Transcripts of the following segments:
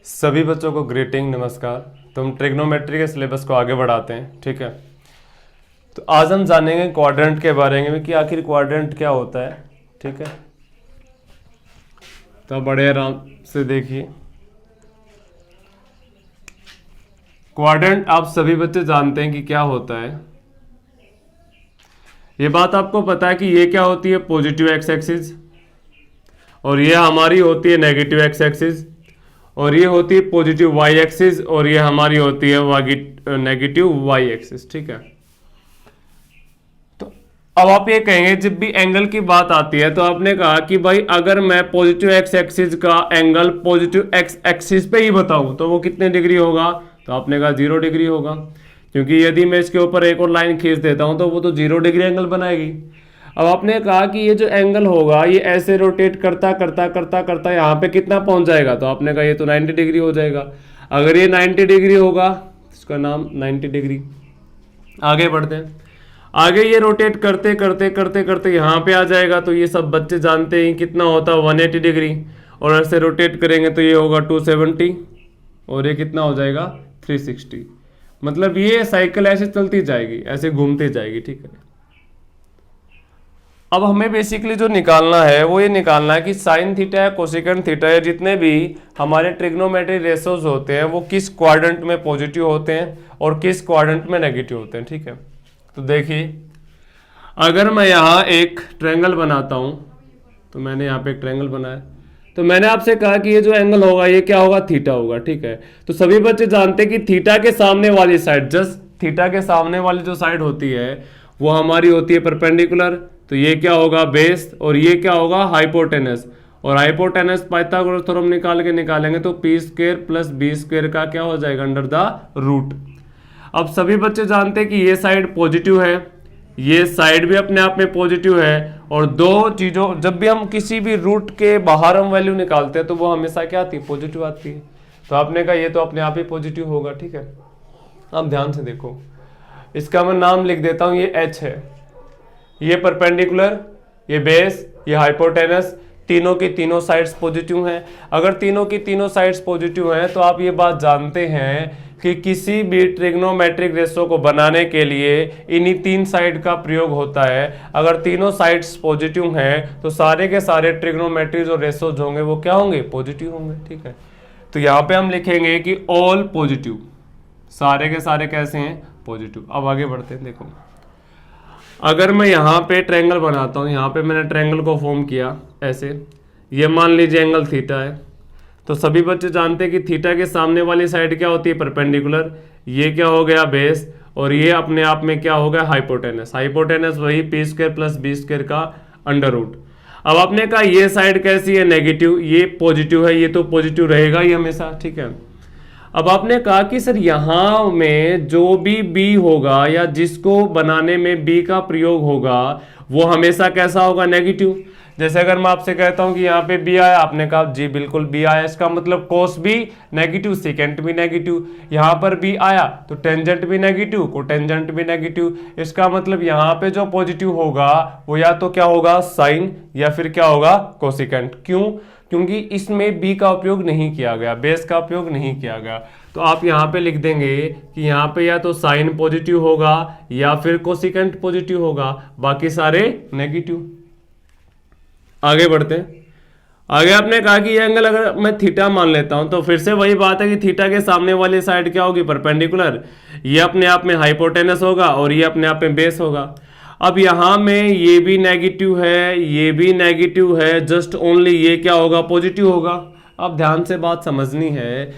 सभी बच्चों को ग्रीटिंग नमस्कार। तो हम ट्रिग्नोमेट्री के सिलेबस को आगे बढ़ाते हैं, ठीक है। तो आज हम जानेंगे क्वाड्रेंट के बारे में कि आखिर क्वाड्रेंट क्या होता है, ठीक है। तो बड़े आराम से देखिए, क्वाड्रेंट आप सभी बच्चे जानते हैं कि क्या होता है। ये बात आपको पता है कि ये क्या होती है, पॉजिटिव एक्स एक्सिस, और ये हमारी होती है नेगेटिव एक्स एक्सिस, और ये होती है पॉजिटिव वाई एक्सिस, और ये हमारी होती है नेगेटिव वाई एक्सिस, ठीक है। तो अब आप ये कहेंगे, जब भी एंगल की बात आती है तो आपने कहा कि भाई अगर मैं पॉजिटिव एक्स एक्सिस का एंगल पॉजिटिव एक्स एक्सिस पे ही बताऊं तो वो कितने डिग्री होगा, तो आपने कहा 0 डिग्री होगा, क्योंकि यदि मैं इसके ऊपर एक और लाइन खींच देता हूं तो वो तो 0 डिग्री एंगल बनाएगी। अब आपने कहा कि ये जो एंगल होगा ये ऐसे रोटेट करता करता करता करता यहाँ पे कितना पहुंच जाएगा, तो आपने कहा ये तो 90 डिग्री हो जाएगा। अगर ये 90 डिग्री होगा, इसका नाम 90 डिग्री। आगे बढ़ते हैं, आगे ये रोटेट करते करते करते करते यहाँ पे आ जाएगा, तो ये सब बच्चे जानते हैं कितना होता है 180 डिग्री, और ऐसे रोटेट करेंगे तो ये होगा 270, और ये कितना हो जाएगा 360। मतलब ये साइकिल ऐसे चलती जाएगी, ऐसे घूमती जाएगी, ठीक है। अब हमें बेसिकली जो निकालना है वो ये निकालना है कि साइन थीटा या कोसेकेंट थीटा या जितने भी हमारे ट्रिग्नोमेट्री रेशोज होते हैं वो किस क्वाड्रेंट में पॉजिटिव होते हैं और किस क्वाड्रेंट में नेगेटिव होते हैं, ठीक है। तो देखिए, अगर मैं यहाँ एक ट्रायंगल बनाता हूँ, तो मैंने यहाँ पे एक ट्रायंगल बनाया, तो मैंने आपसे कहा कि ये जो एंगल होगा ये क्या होगा, थीटा होगा, ठीक है। तो सभी बच्चे जानते हैं कि थीटा के सामने वाली साइड, जस्ट थीटा के सामने वाली जो साइड होती है वो हमारी होती है परपेंडिकुलर, तो ये क्या होगा बेस, और ये क्या होगा हाइपोटेनस, और हाइपोटेनस पाइथागोरस थ्योरम निकाल के निकालेंगे तो P square plus B square का क्या हो जाएगा, अंडर द रूट। अब सभी बच्चे जानते हैं कि ये साइड पॉजिटिव है, ये साइड भी अपने आप में पॉजिटिव है, और दो चीजों, जब भी हम किसी भी रूट के बाहर हम वैल्यू निकालते हैं तो वो हमेशा क्या आती है, पॉजिटिव आती है। तो आपने कहा ये तो अपने आप ही पॉजिटिव होगा, ठीक है। अब ध्यान से देखो, इसका मैं नाम लिख देता हूं, ये एच है, ये परपेंडिकुलर, ये बेस, ये हाइपोटेनस, तीनों की तीनों साइड्स पॉजिटिव हैं। अगर तीनों की तीनों साइड्स पॉजिटिव हैं तो आप ये बात जानते हैं कि किसी भी ट्रिग्नोमेट्रिक रेशो को बनाने के लिए इन्हीं तीन साइड का प्रयोग होता है। अगर तीनों साइड्स पॉजिटिव हैं तो सारे के सारे ट्रिग्नोमेट्री जो रेशोज होंगे वो क्या होंगे, पॉजिटिव होंगे, ठीक है। तो यहाँ पे हम लिखेंगे कि ऑल पॉजिटिव, सारे के सारे कैसे हैं, पॉजिटिव। अब आगे बढ़ते हैं, देखो अगर मैं यहाँ पे ट्रायंगल बनाता हूँ, यहाँ पे मैंने ट्रायंगल को फॉर्म किया ऐसे, ये मान लीजिए एंगल थीटा है, तो सभी बच्चे जानते हैं कि थीटा के सामने वाली साइड क्या होती है, परपेंडिकुलर, ये क्या हो गया बेस, और ये अपने आप में क्या हो गया, हाइपोटेनस। हाइपोटेनस वही P square plus B square का अंडर रूट। अब आपने कहा ये साइड कैसी है, नेगेटिव, ये पॉजिटिव है, ये तो पॉजिटिव रहेगा ही हमेशा, ठीक है। अब आपने कहा कि सर यहां में जो भी बी होगा या जिसको बनाने में बी का प्रयोग होगा वो हमेशा कैसा होगा, नेगेटिव। जैसे अगर मैं आपसे कहता हूं कि यहाँ पे बी आया, आपने कहा जी बिल्कुल बी आया, इसका मतलब कोस भी नेगेटिव, सेकेंट भी नेगेटिव। यहाँ पर बी आया तो टेंजेंट भी नेगेटिव, कोटेंजेंट भी नेगेटिव। इसका मतलब यहाँ पे जो पॉजिटिव होगा वो या तो क्या होगा, साइन, या फिर क्या होगा, कोसेकेंट। क्यों? क्योंकि इसमें बी का उपयोग नहीं किया गया, बेस का उपयोग नहीं किया गया। तो आप यहाँ पे लिख देंगे कि यहाँ पे या तो साइन पॉजिटिव होगा या फिर कोसेकेंट पॉजिटिव होगा, बाकी सारे नेगेटिव। आगे बढ़ते हैं, आगे आपने कहा कि ये एंगल अगर मैं थीटा मान लेता हूं तो फिर से वही बात है कि थीटा के सामने वाली साइड क्या होगी, परपेंडिकुलर, ये अपने आप में हाइपोटेनस होगा और ये अपने आप में बेस होगा। अब यहां में ये भी नेगेटिव है, ये भी नेगेटिव है, जस्ट ओनली ये क्या होगा, पॉजिटिव होगा। अब ध्यान से बात समझनी है,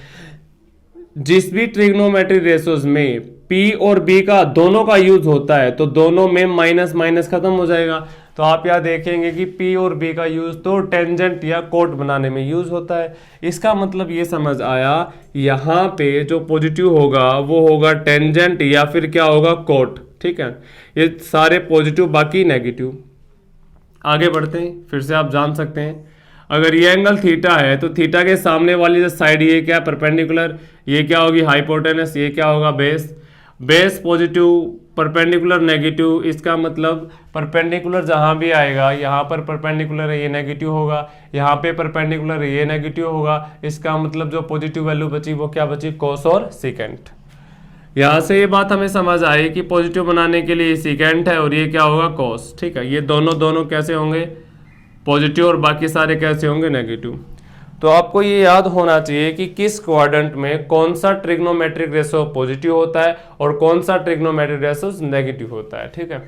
जिस भी ट्रिग्नोमेट्री रेशोज में P और B का दोनों का यूज होता है तो दोनों में माइनस माइनस खत्म हो जाएगा। तो आप यहाँ देखेंगे कि P और B का यूज तो टेंजेंट या कोट बनाने में यूज होता है। इसका मतलब ये समझ आया, यहाँ पे जो पॉजिटिव होगा वो होगा टेंजेंट या फिर क्या होगा, कोट, ठीक है। ये सारे पॉजिटिव, बाकी नेगेटिव। आगे बढ़ते हैं, फिर से आप जान सकते हैं, अगर ये एंगल थीटा है तो थीटा के सामने वाली जो साइड ये क्या, परपेंडिकुलर, ये क्या होगी, हाइपोटेनस, ये क्या होगा, base. Base positive, perpendicular negative, इसका मतलब परपेंडिकुलर जहां भी आएगा, यहाँ पर परपेंडिकुलर है ये नेगेटिव होगा, यहाँ पे परपेंडिकुलर है ये नेगेटिव होगा, इसका मतलब जो पॉजिटिव वैल्यू बची वो क्या बची, कोस और सीकेंट। यहाँ से ये बात हमें समझ आई कि पॉजिटिव बनाने के लिए ये सीकेंट है और ये क्या होगा, कोस। ठीक है, ये दोनों दोनों कैसे होंगे, पॉजिटिव, और बाकी सारे कैसे होंगे, नेगेटिव। तो आपको ये याद होना चाहिए कि किस क्वाड्रेंट में कौन सा ट्रिग्नोमेट्रिक रेशो पॉजिटिव होता है और कौन सा ट्रिग्नोमेट्रिक रेशो नेगेटिव होता है। ठीक है,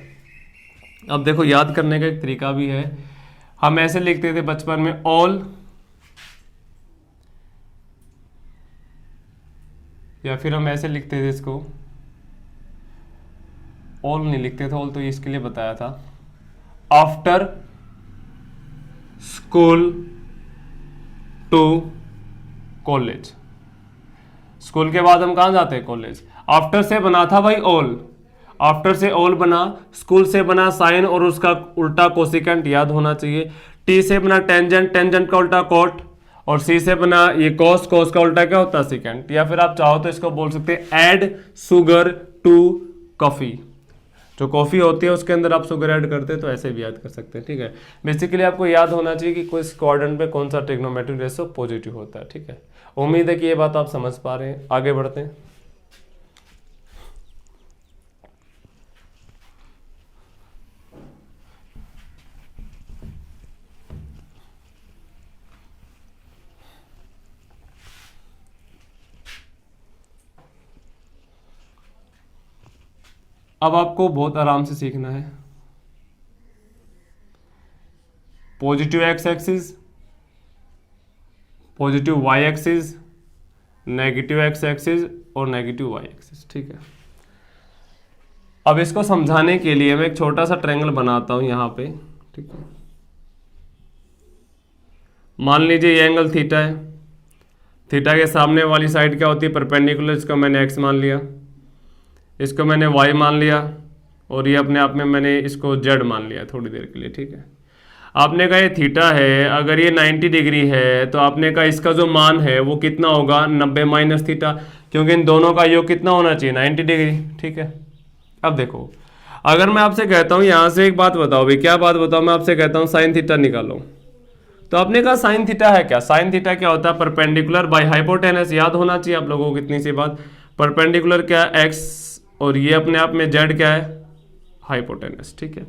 अब देखो याद करने का एक तरीका भी है। हम ऐसे लिखते थे बचपन में, ऑल, या फिर हम ऐसे लिखते थे इसको, ऑल नहीं लिखते थे, ऑल तो इसके लिए बताया था, after school to college. School के बाद हम कहां जाते हैं, कॉलेज। आफ्टर से बना था भाई ऑल, आफ्टर से ऑल बना, स्कूल से बना साइन और उसका उल्टा कोसिकेंट, याद होना चाहिए। टी से बना टेंजेंट, टेंजेंट का उल्टा कोट, और सी से बना ये कॉस, कॉस का उल्टा क्या होता है, सीकेंट। या फिर आप चाहो तो इसको बोल सकते हैं ऐड शुगर टू कॉफी। जो कॉफी होती है उसके अंदर आप शुगर ऐड करते हैं, तो ऐसे भी याद कर सकते हैं। ठीक है, बेसिकली आपको याद होना चाहिए कि कोई क्वाड्रेंट में कौन सा ट्रिग्नोमेट्रिक रेशो पॉजिटिव होता है। ठीक है, उम्मीद है कि ये बात आप समझ पा रहे हैं। आगे बढ़ते हैं। अब आपको बहुत आराम से सीखना है। Positive X axis, positive Y axis, negative X axis और नेगेटिव वाई एक्सिस। ठीक है, अब इसको समझाने के लिए मैं एक छोटा सा ट्रायंगल बनाता हूं यहां पे। ठीक है, मान लीजिए ये एंगल थीटा है, थीटा के सामने वाली साइड क्या होती है, परपेंडिकुलर, इसको मैंने एक्स मान लिया, इसको मैंने y मान लिया, और ये अपने आप में मैंने इसको z मान लिया थोड़ी देर के लिए। ठीक है, आपने कहा ये थीटा है, अगर ये 90 डिग्री है तो आपने कहा इसका जो मान है वो कितना होगा, 90 माइनस थीटा, क्योंकि इन दोनों का योग कितना होना चाहिए, 90 डिग्री। ठीक है, अब देखो, अगर मैं आपसे कहता हूँ यहाँ से एक बात बताओ भाई, क्या बात बताओ, मैं आपसे कहता हूँ साइन थीटा निकालो, तो आपने कहा साइन थीटा है क्या, साइन थीटा क्या होता है, परपेंडिकुलर बाय हाइपोटेनस। याद होना चाहिए आप लोगों को कितनी सी बात, परपेंडिकुलर क्या है, एक्स, और ये अपने आप में जेड क्या है, हाइपोटेनस। ठीक है,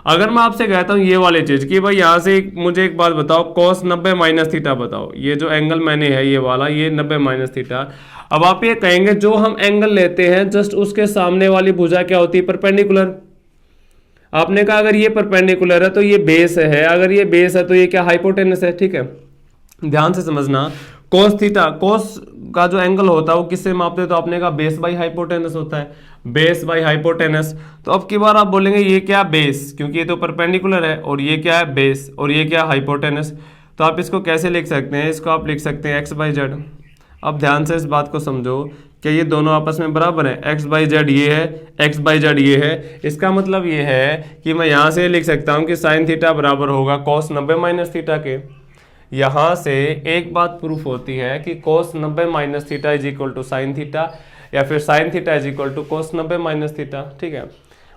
अगर मैं आपसे कहता हूं ये वाली चीज कि भाई यहां से मुझे एक बात बताओ, cos 90 माइनस थीटा बताओ, ये जो एंगल मैंने है ये वाला, ये 90 माइनस थीटा। अब आप ये कहेंगे जो हम एंगल लेते हैं जस्ट उसके सामने वाली भुजा क्या होती है, परपेंडिकुलर। आपने कहा अगर ये परपेंडिकुलर है तो ये बेस है, अगर ये बेस है तो ये क्या, हाइपोटेनस है। ठीक है, ध्यान से समझना, कोस थीटा, कोस का जो एंगल होता है वो किससे मापते हैं, तो आपने कहा बेस बाई हाइपोटेनस होता है, बेस बाई हाइपोटेनस। तो अब की बार आप बोलेंगे ये क्या, बेस, क्योंकि ये तो परपेंडिकुलर है, और ये क्या है, बेस, और ये क्या, हाइपोटेनस। तो आप इसको कैसे लिख सकते हैं, इसको आप लिख सकते हैं एक्स बाई जेड। अब ध्यान से इस बात को समझो कि ये दोनों आपस में बराबर है, एक्स बाई जेड ये है, एक्स बाई जेड ये है। इसका मतलब ये है कि मैं यहाँ से लिख सकता हूँ कि साइन थीटा बराबर होगा कॉस 90 माइनस थीटा के। यहाँ से एक बात प्रूफ होती है कि cos 90 minus theta is equal to sine theta, या फिर sine theta is equal to cos 90 minus theta. ठीक है,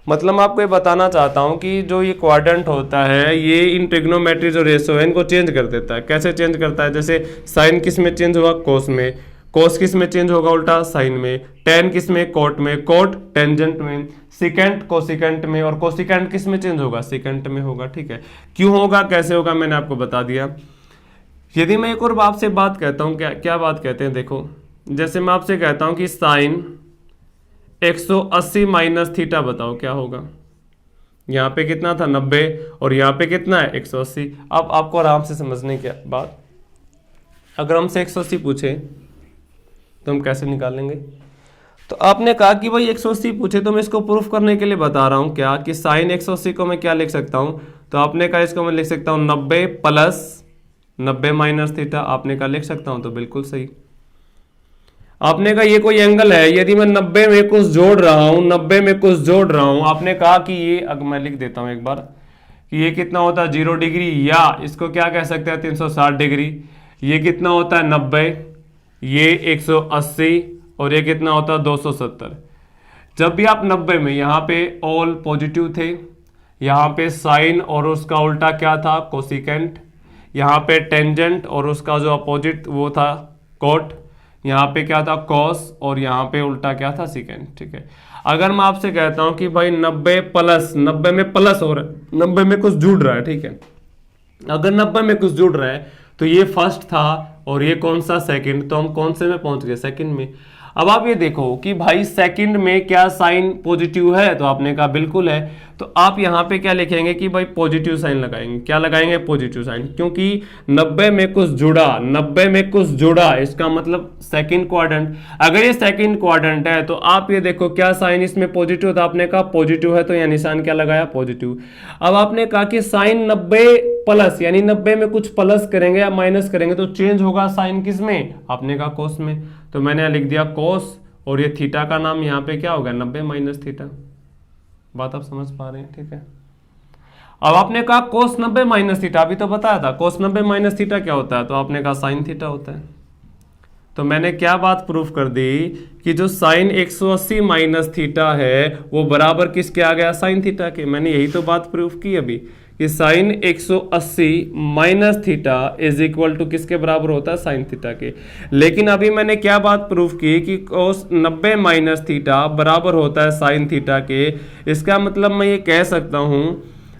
मतलब मैं आपको ये बताना चाहता हूँ कि जो ये क्वाड्रेंट होता है ये इन ट्रिग्नोमेट्री जो रेशो है इनको चेंज कर देता है। कैसे चेंज करता है, जैसे साइन किस में चेंज हुआ, कोस में, कोस किस में चेंज होगा, उल्टा साइन में, टेन किस में, कोट में, कोट टेंजेंट में, सिकेंट कोसिकेंट में, और कोसिकेंट किस में चेंज होगा, सिकेंट में होगा। ठीक है, क्यों होगा, कैसे होगा, मैंने आपको बता दिया। यदि मैं एक और आपसे बात कहता हूं, क्या बात कहते हैं, देखो, जैसे मैं आपसे कहता हूं कि साइन 180 माइनस थीटा बताओ क्या होगा। यहाँ पे कितना था, 90, और यहाँ पे कितना है, 180। अब आपको आराम से समझने की बात, अगर हमसे 180 पूछे तो हम कैसे निकालेंगे। तो आपने कहा कि भाई 180 पूछे, तो मैं इसको प्रूफ करने के लिए बता रहा हूँ क्या, कि साइन 180 को मैं क्या लिख सकता हूँ, तो आपने कहा इसको मैं लिख सकता हूँ 90 प्लस 90 माइनस थीटा। आपने कहा लिख सकता हूं, तो बिल्कुल सही। आपने कहा ये कोई एंगल है, यदि मैं 90 में कुछ जोड़ रहा हूं, 90 में कुछ जोड़ रहा हूं, आपने कहा कि ये, अगर मैं लिख देता हूं एक बार, कि ये कितना होता है 0 डिग्री, या इसको क्या कह सकते हैं 360 डिग्री। ये कितना होता है 90, ये 180, और ये कितना होता है 270। जब भी आप 90 में यहाँ पे ऑल पॉजिटिव थे, यहाँ पे साइन और उसका उल्टा क्या था, कोसिकेंट, यहाँ पे टेंजेंट और उसका जो अपोजिट वो था कोट, यहाँ पे क्या था कॉस, और यहाँ पे उल्टा क्या था सिकेंट। ठीक है, अगर मैं आपसे कहता हूं कि भाई 90 प्लस, 90 में प्लस हो रहा है, 90 में कुछ जुड़ रहा है, ठीक है, अगर 90 में कुछ जुड़ रहा है तो ये फर्स्ट था और ये कौन सा सेकंड, तो हम कौन से में पहुंच गए, सेकंड में। अब आप ये देखो कि भाई सेकंड में क्या साइन पॉजिटिव है, तो आपने कहा बिल्कुल है, तो आप यहाँ पे क्या लिखेंगे कि भाई पॉजिटिव साइन लगाएंगे, क्या लगाएंगे, पॉजिटिव साइन, क्योंकि 90 में कुछ जुड़ा, 90 में कुछ जुड़ा, इसका मतलब सेकंड क्वाड्रेंट। अगर ये सेकंड क्वाड्रेंट है तो आप ये देखो क्या साइन इसमें पॉजिटिव था, आपने कहा पॉजिटिव है, तो यहाँ निशान क्या लगाया, पॉजिटिव। अब आपने कहा कि साइन 90 प्लस, यानी 90 में कुछ प्लस करेंगे या माइनस करेंगे तो चेंज होगा साइन किस में, आपने कहा कोस में, तो मैंने लिख दिया कोस, और ये थीटा का नाम यहाँ पे क्या होगा, 90 माइनस थीटा। बात आप समझ पा रहे हैं, ठीक है। अब आपने कहा कोस 90 माइनस थीटा, अभी तो बताया था कोस 90 माइनस थीटा क्या होता है, तो आपने कहा साइन थीटा होता है। तो मैंने क्या बात प्रूफ कर दी कि जो साइन 180 माइनस थीटा है वो बराबर किसके आ गया, साइन थीटा के। मैंने यही तो बात प्रूफ की अभी कि sine 180 minus theta is equal to किसके बराबर होता है, साइन थीटा के। लेकिन अभी मैंने क्या बात प्रूफ की कि कोस 90 माइनस थीटा बराबर होता है साइन थीटा के। इसका मतलब मैं ये कह सकता हूं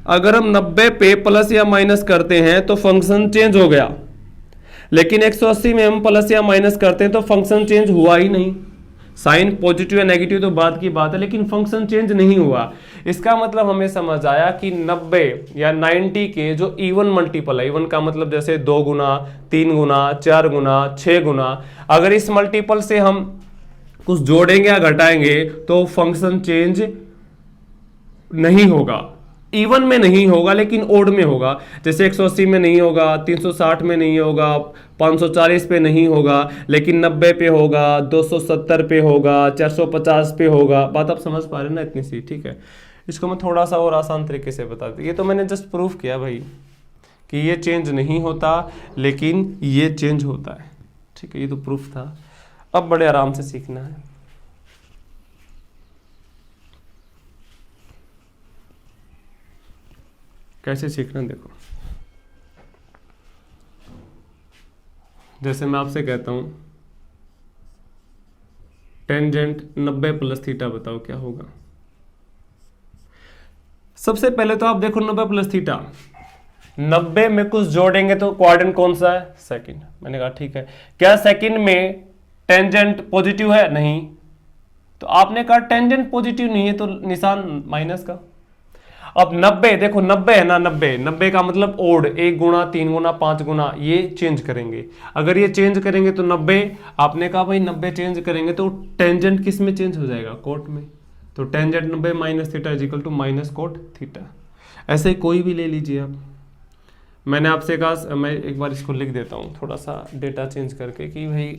अगर हम 90 पे प्लस या माइनस करते हैं तो फंक्शन चेंज हो गया, लेकिन 180 में हम प्लस या माइनस करते हैं तो फंक्शन चेंज हुआ ही नहीं। साइन पॉजिटिव या नेगेटिव तो बात की बात है, लेकिन फंक्शन चेंज नहीं हुआ। इसका मतलब हमें समझ आया कि 90 या 90 के जो इवन मल्टीपल है, इवन का मतलब जैसे 2 गुना, 3 गुना, 4 गुना, 6 गुना, अगर इस मल्टीपल से हम कुछ जोड़ेंगे या घटाएंगे तो फंक्शन चेंज नहीं होगा। इवन में नहीं होगा लेकिन ओड में होगा, जैसे 180 में नहीं होगा, 360 में नहीं होगा, 540 पे नहीं होगा, लेकिन 90 पे होगा, 270 पे होगा, 450 पे होगा। बात आप समझ पा रहे हैं ना, इतनी सी, ठीक है। इसको मैं थोड़ा सा और आसान तरीके से बता दूं, ये तो मैंने जस्ट प्रूफ किया भाई कि ये चेंज नहीं होता लेकिन ये चेंज होता है, ठीक है, ये तो प्रूफ था। अब बड़े आराम से सीखना है। कैसे सीखना, देखो, जैसे मैं आपसे कहता हूं टेंजेंट 90 प्लस थीटा बताओ क्या होगा। सबसे पहले तो आप देखो 90 प्लस थीटा, 90 में कुछ जोड़ेंगे तो क्वाड्रेंट कौन सा है, सेकंड। मैंने कहा ठीक है, क्या सेकंड में टेंजेंट पॉजिटिव है, नहीं, तो आपने कहा टेंजेंट पॉजिटिव नहीं है तो निशान माइनस का। अब 90 देखो, 90 है ना, 90 का मतलब ओड, 1 गुना, 3 गुना, 5 गुना, ये चेंज करेंगे। अगर ये चेंज करेंगे तो 90, आपने कहा भाई 90 चेंज करेंगे तो टेंजेंट किस में चेंज हो जाएगा, कोट में, तो tangent 90 minus theta is equal to minus cot theta. ऐसे ही कोई भी ले लीजिए आप। मैंने आपसे कहा, मैं एक बार इसको लिख देता हूँ थोड़ा सा डेटा चेंज करके कि भाई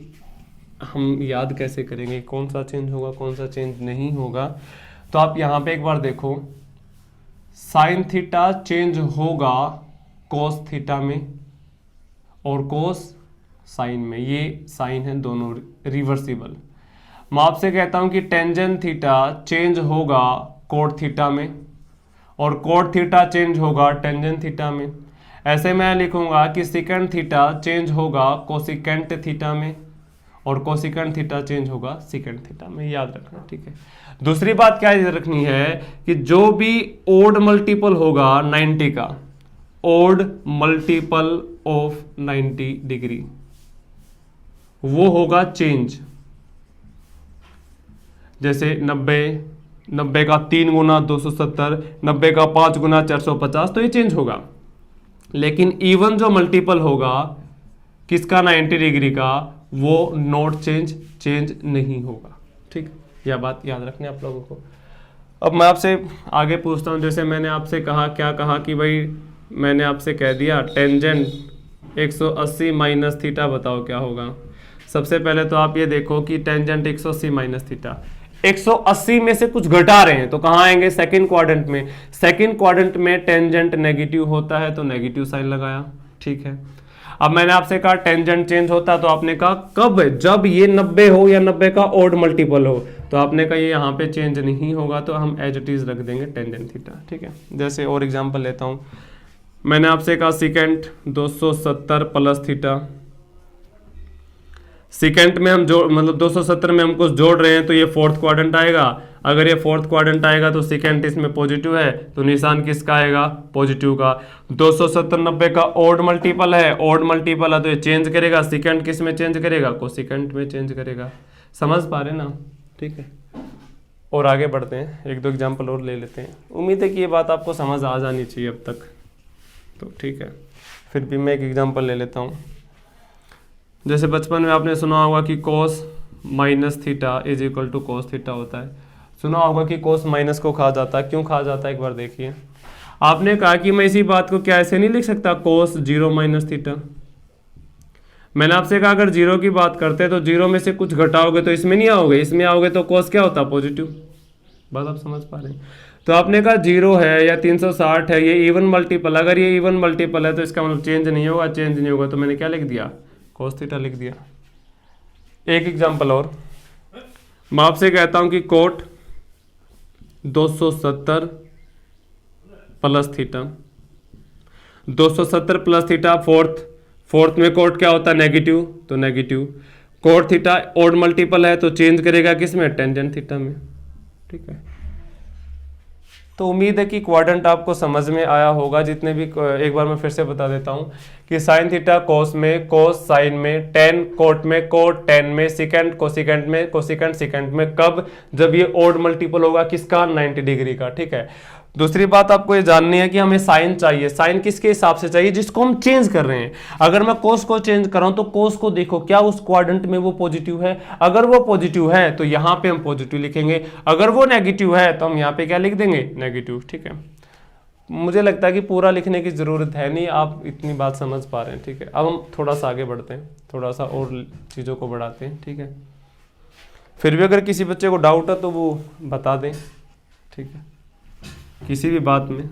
हम याद कैसे करेंगे कौन सा चेंज होगा कौन सा चेंज नहीं होगा। तो आप यहाँ पे एक बार देखो, साइन थीटा चेंज होगा कोस थीटा में और कोस साइन में, ये साइन है दोनों रिवर्सिबल। मैं आपसे कहता हूं कि टेंजेंट थीटा चेंज होगा कोट थीटा में और कोट थीटा चेंज होगा टेंजेंट थीटा में। ऐसे मैं लिखूंगा कि सिकेंड थीटा चेंज होगा कोसिकेंट थीटा में और कोसिकेंट थीटा चेंज होगा सिकेंट थीटा में, याद रखना, ठीक है। दूसरी बात क्या याद रखनी है कि जो भी ओड मल्टीपल होगा 90 का, ओड मल्टीपल ऑफ 90 डिग्री, वो होगा चेंज। जैसे 90 का 3 गुना 270, 90 का 5 गुना 450, तो ये चेंज होगा। लेकिन इवन जो मल्टीपल होगा किसका, 90 डिग्री का, वो नॉट चेंज नहीं होगा, ठीक। यह बात याद रखनी आप लोगों को। अब मैं आपसे आगे पूछता हूं, जैसे मैंने आपसे कहा, क्या कहा कि भाई मैंने आपसे कह दिया टेंजेंट 180 माइनस थीटा बताओ क्या होगा। सबसे पहले तो आप ये देखो कि टेंजेंट 180 माइनस थीटा, 180 में से कुछ घटा रहे हैं तो कहाँ आएंगे, सेकंड क्वाड्रेंट में। सेकंड क्वाड्रेंट में टेंजेंट नेगेटिव होता है तो नेगेटिव साइन लगाया, ठीक है। अब मैंने आपसे कहा टेंजेंट चेंज होता है तो आपने कहा कब, जब ये 90 हो या 90 का ओड मल्टीपल हो, तो आपने कहा ये यहाँ पे चेंज नहीं होगा, तो हम एज इट इज़ रख देंगे टेंजेंट थीटा, ठीक है। जैसे और एग्जांपल लेता हूँ, मैंने आपसे कहा सिकेंट 270 प्लस थीटा, सिकेंट में हम जोड़ मतलब 270 में हम कुछ जोड़ रहे हैं तो ये फोर्थ क्वाड्रेंट आएगा। अगर ये फोर्थ क्वाड्रेंट आएगा तो सिकेंट इसमें पॉजिटिव है, तो निशान किसका आएगा, पॉजिटिव का। 270 90 का ऑड मल्टीपल है, ऑड मल्टीपल है तो ये चेंज करेगा, सिकेंट किस में चेंज करेगा, कोसिकेंट में चेंज करेगा। समझ पा रहे ना, ठीक है। और आगे बढ़ते हैं, एक दो एग्जाम्पल और ले लेते हैं। उम्मीद है कि ये बात आपको समझ आ जानी चाहिए अब तक, तो ठीक है। फिर भी मैं एक एग्जाम्पल ले लेता हूँ। जैसे बचपन में आपने सुना होगा कि cos minus theta is equal to cos theta होता है। सुना होगा कि कोस माइनस को खा जाता है, क्यों खा जाता है, एक बार देखिए। आपने कहा कि मैं इसी बात को क्या ऐसे नहीं लिख सकता, कोस 0 माइनस थीटा। मैंने आपसे कहा अगर 0 की बात करते हैं तो 0 में से कुछ घटाओगे तो इसमें नहीं आओगे, इसमें आओगे तो कोस क्या होता, पॉजिटिव। बात आप समझ पा रहे हैं। तो आपने कहा 0 है या 360 है, ये इवन मल्टीपल, अगर ये इवन मल्टीपल है तो इसका मतलब चेंज नहीं होगा, चेंज नहीं होगा तो मैंने क्या लिख दिया, कोस थीटा लिख दिया। एक एग्जांपल और, मैं आपसे कहता हूं कि cot 270 plus theta, 270 plus theta fourth में कोट क्या होता है, नेगेटिव, तो negative. Cot theta odd multiple है तो चेंज करेगा किसमें, टेंजेंट थीटा में, ठीक है। तो उम्मीद है कि क्वाड्रेंट आपको समझ में आया होगा जितने भी। एक बार मैं फिर से बता देता हूं कि साइन थीटा कोस में, कोस साइन में, टेन कोट में, कोट टेन में, सिकेंट कोसिकेंट में, कोसिकेंट सिकेंट में, कब, जब ये ओड मल्टीपल होगा किसका, 90 डिग्री का, ठीक है। दूसरी बात आपको ये जाननी है कि हमें साइन चाहिए, साइन किसके हिसाब से चाहिए, जिसको हम चेंज कर रहे हैं। अगर मैं कोस को चेंज कर रहा हूं तो कोस को देखो क्या उस क्वाड्रेंट में वो पॉजिटिव है, अगर वो पॉजिटिव है तो यहां पे हम पॉजिटिव लिखेंगे, अगर वो नेगेटिव है तो हम यहां पे क्या लिख देंगे, नेगेटिव, ठीक है। मुझे लगता है कि पूरा लिखने की जरूरत है नहीं, आप इतनी बात समझ पा रहे हैं, ठीक है। अब हम थोड़ा सा आगे बढ़ते हैं, थोड़ा सा और चीजों को बढ़ाते हैं, ठीक है। फिर भी अगर किसी बच्चे को डाउट है तो वो बता दें, ठीक है, किसी भी बात में।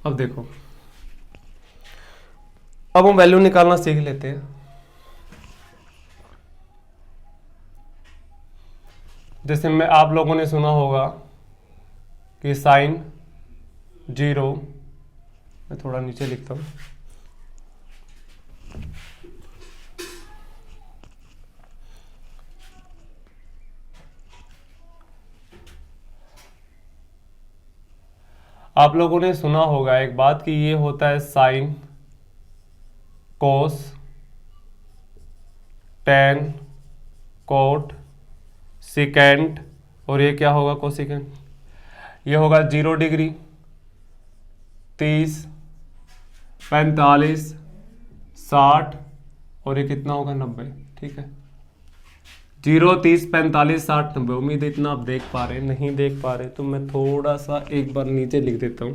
अब देखो, अब हम वैल्यू निकालना सीख लेते हैं। जैसे मैं आप लोगों ने सुना होगा कि साइन 0, मैं थोड़ा नीचे लिखता हूं, आप लोगों ने सुना होगा एक बात कि ये होता है साइन, कोस, टेन, कोट, सिकेंट, और ये क्या होगा, कोसिकेंट। ये होगा 0 डिग्री, 30, 45, 60, और ये कितना होगा, 90, ठीक है। 0, 30, 45, 60, 90। उम्मीद है इतना आप देख पा रहे हैं, नहीं देख पा रहे तो मैं थोड़ा सा एक बार नीचे लिख देता हूं।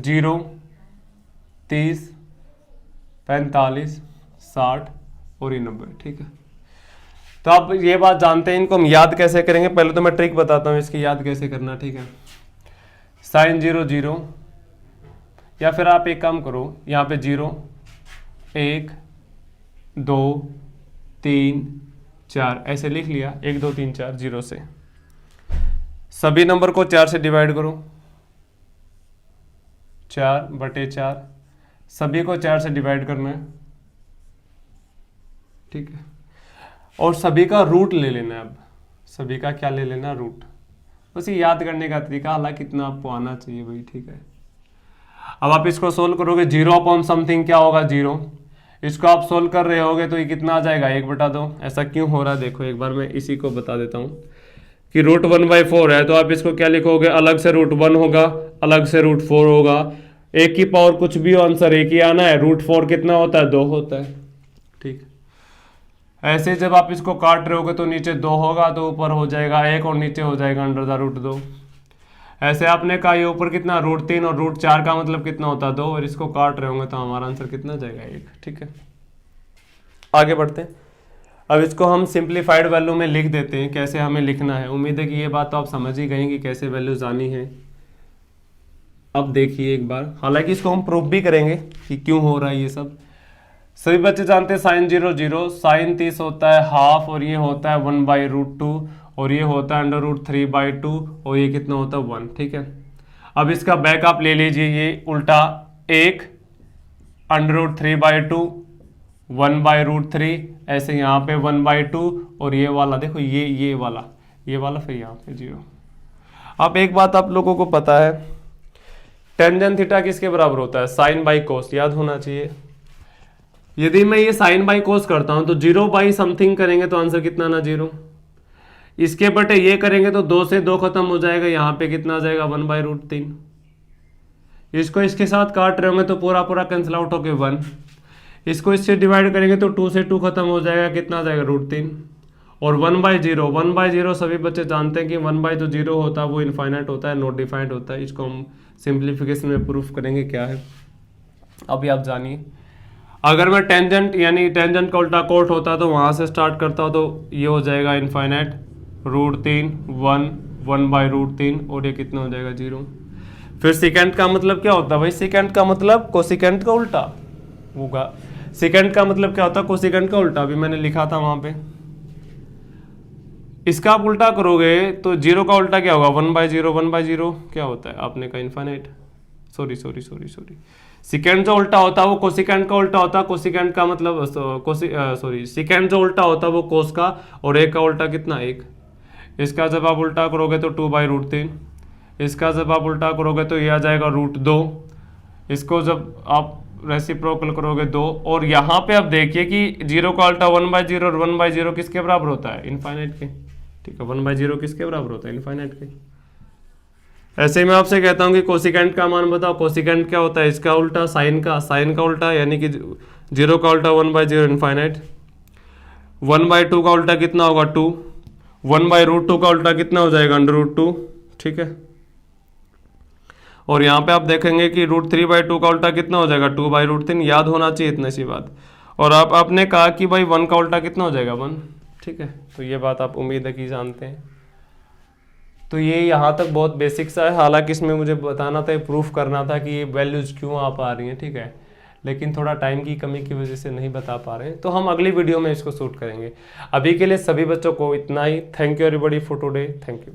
0, 30, 45, 60 और ये 90, ठीक है। तो आप ये बात जानते हैं, इनको हम याद कैसे करेंगे। पहले तो मैं ट्रिक बताता हूं इसकी याद कैसे करना, ठीक है। साइन 0 0, या फिर आप एक काम करो, यहाँ पे 0 1 2 3 4 ऐसे लिख लिया, 1 2 3 4 0 से। सभी नंबर को 4 से डिवाइड करो, 4/4, सभी को 4 से डिवाइड करना है, ठीक है। और सभी का रूट ले लेना है। अब सभी का क्या ले लेना, रूट। बस ये याद करने का तरीका, हालांकि इतना आपको आना चाहिए भाई, ठीक है। अब आप इसको सोल्व करोगे, 0/समथिंग क्या होगा, 0। इसको आप सोल्व कर रहे होगे तो ये कितना आ जाएगा, 1/2। ऐसा क्यों हो रहा है देखो, एक बार मैं इसी को बता देता हूं कि रूट 1/4 है, तो आप इसको क्या लिखोगे, अलग से रूट 1 होगा, अलग से रूट 4 होगा। एक की पावर कुछ भी हो, आंसर एक ही आना है। रूट 4 कितना होता है, 2 होता है, ठीक। ऐसे जब आप इसको काट रहे होगे तो नीचे 2 होगा तो ऊपर हो जाएगा 1 और नीचे हो जाएगा √2। ऐसे आपने कहा ये ऊपर कितना, √3 और √4 का मतलब कितना होता है, 2, और इसको काट रहे होंगे तो हमारा आंसर कितना जाएगा, 1, ठीक है। आगे बढ़ते हैं। अब इसको हम सिंप्लीफाइड वैल्यू में लिख देते हैं, कैसे हमें लिखना है। उम्मीद है कि ये बात तो आप समझ ही गए कि कैसे वैल्यूज आनी है। अब देखिए एक बार, हालांकि इसको हम प्रूफ भी करेंगे कि क्यों हो रहा है ये सब। सभी बच्चे जानते हैं साइन 0 0, साइन 30 होता है हाफ, और ये होता है 1/√2, और ये होता है √3/2, और ये कितना होता है 1। ठीक है, अब इसका बैक आप ले लीजिए, ये उल्टा 1 √3/2 1/√3, ऐसे यहाँ पे 1/2, और ये वाला देखो ये वाला फिर यहाँ पे 0। अब एक बात आप लोगों को पता है, टेंजेंट थीटा किसके बराबर होता है? साइन बाई कोस, याद होना चाहिए। यदि मैं ये साइन बाई कोस करता हूं तो 0/समथिंग करेंगे तो आंसर कितना ना 0। इसके बटे ये करेंगे तो 2 से 2 खत्म हो जाएगा, यहां पे कितना आ जाएगा 1/√3। इसको इसके साथ काट रहे होंगे तो पूरा पूरा कैंसिल आउट होके 1। इसको इससे डिवाइड करेंगे तो 2 से 2 खत्म हो जाएगा, कितना आ जाएगा √3। और 1/0 सभी बच्चे जानते हैं कि 1/0 होता है वो इनफाइनाइट होता है, नॉट डिफाइंड होता है। इसको हम सिंप्लीफिकेशन में प्रूफ करेंगे क्या है। अभी आप जानिए, अगर मैं टेंजेंट यानी टेंजेंट का उल्टा कोट होता तो वहां से स्टार्ट करता तो ये हो जाएगा इनफाइनाइट, √3 1 1/√3, और ये कितना हो जाएगा 0। फिर सेकेंड का मतलब क्या होता है भाई? सेकेंड का मतलब कोसिकेंट का उल्टा होगा। सेकेंड का मतलब क्या होता है? कोसिकेंट का उल्टा, अभी मैंने लिखा था वहां पे। इसका आप उल्टा करोगे तो 0 का उल्टा क्या होगा? 1/0 1/0 क्या होता है? आपने कहा इनफाइनाइट। सॉरी सेकेंड जो उल्टा होता है वो कोसिकेंट का उल्टा होता है। कोसिकेंट का मतलब सेकेंड जो उल्टा होता है वो कोस का, और एक का उल्टा कितना 1। इसका जब आप उल्टा करोगे तो 2/√3। इसका जब आप उल्टा करोगे तो ये आ जाएगा √2। इसको जब आप रेसिप्रोकल करोगे 2, और यहाँ पे आप देखिए कि 0 का उल्टा 1/0, और 1/0 किसके बराबर होता है? इनफाइनाइट के। ठीक है, 1/0 किसके बराबर होता है? इनफाइनाइट के। ऐसे ही मैं आपसे कहता हूं कि कोसिकेंट का मान बताओ। कोसिकेंट क्या होता है? इसका उल्टा साइन का उल्टा, यानी कि 0 का उल्टा 1/0 इनफाइनाइट। 1/2 का उल्टा कितना होगा 2। 1/√2 का उल्टा कितना हो जाएगा √2। ठीक है, और यहाँ पे आप देखेंगे कि √3/2 का उल्टा कितना हो जाएगा 2/√3। याद होना चाहिए इतनी सी बात। और आपने कहा कि भाई 1 का उल्टा कितना हो जाएगा 1। ठीक है, तो ये बात आप उम्मीद है कि जानते हैं। तो ये यहाँ तक बहुत बेसिक सा है, हालांकि इसमें मुझे बताना था, प्रूफ करना था कि ये वैल्यूज क्यों आ पा रही हैं। ठीक है, लेकिन थोड़ा टाइम की कमी की वजह से नहीं बता पा रहे हैं, तो हम अगली वीडियो में इसको शूट करेंगे। अभी के लिए सभी बच्चों को इतना ही। Thank you everybody for today. Thank you.